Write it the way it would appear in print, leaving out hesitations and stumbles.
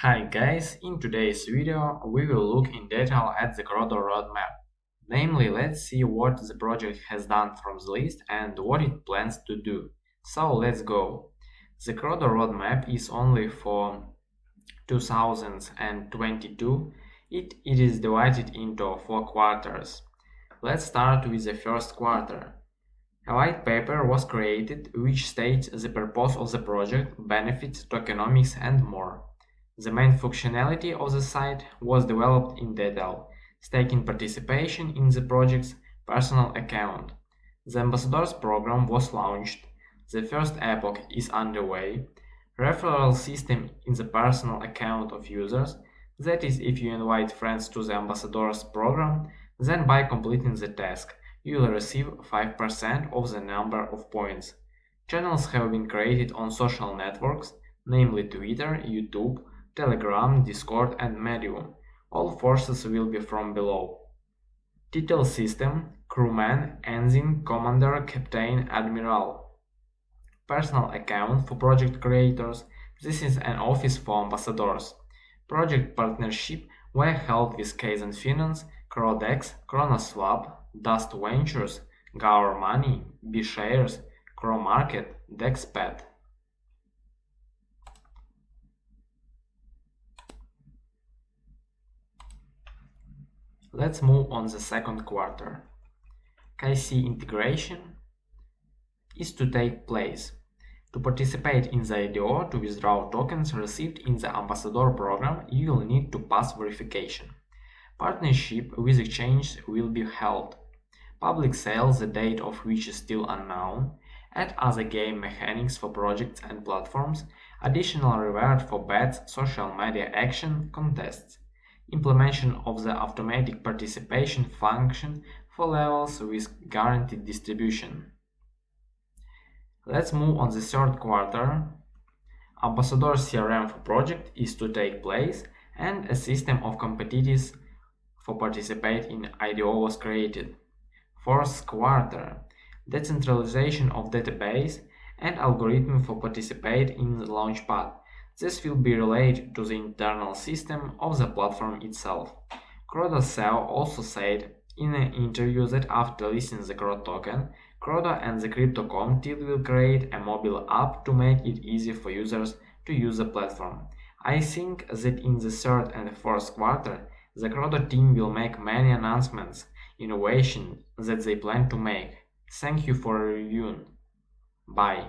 Hi guys, in today's video we will look in detail at the Crodo roadmap. Namely, let's see what the project has done from the list and what it plans to do. So let's go. The Crodo roadmap is only for 2022. It is divided into 4 quarters. Let's start with the first quarter. A white paper was created which states the purpose of the project, benefits, tokenomics and more. The main functionality of the site was developed in detail, staking participation in the project's personal account. The Ambassadors program was launched. The first epoch is underway. Referral system in the personal account of users, that is, if you invite friends to the Ambassadors program, then by completing the task, you will receive 5% of the number of points. Channels have been created on social networks, namely Twitter, YouTube, Telegram, Discord and Medium. All forces will be from below. Title system, crewman, ensign, commander, captain, admiral. Personal account for project creators. This is an office for ambassadors. Project partnership were held with Kaizen Finance, Crodex, Chronoswap, Dust Ventures, Gaur Money, B-Shares, Crow Market, DexPad. Let's move on the second quarter. KYC integration is to take place. To participate in the IDO to withdraw tokens received in the Ambassador program, you will need to pass verification. Partnership with exchanges will be held. Public sale, the date of which is still unknown. Add other game mechanics for projects and platforms. Additional reward for bets, social media action, contests. Implementation of the automatic participation function for levels with guaranteed distribution. Let's move on the third quarter. Ambassador CRM for project is to take place and a system of competitors for participate in IDO was created. Fourth quarter. Decentralization of database and algorithm for participate in the launchpad. This will be related to the internal system of the platform itself. Crodo CEO also said in an interview that after listing the Crodo token, Crodo and the Crypto.com team will create a mobile app to make it easy for users to use the platform. I think that in the third and fourth quarter, the Crodo team will make many announcements, innovation that they plan to make. Thank you for reviewing. Bye.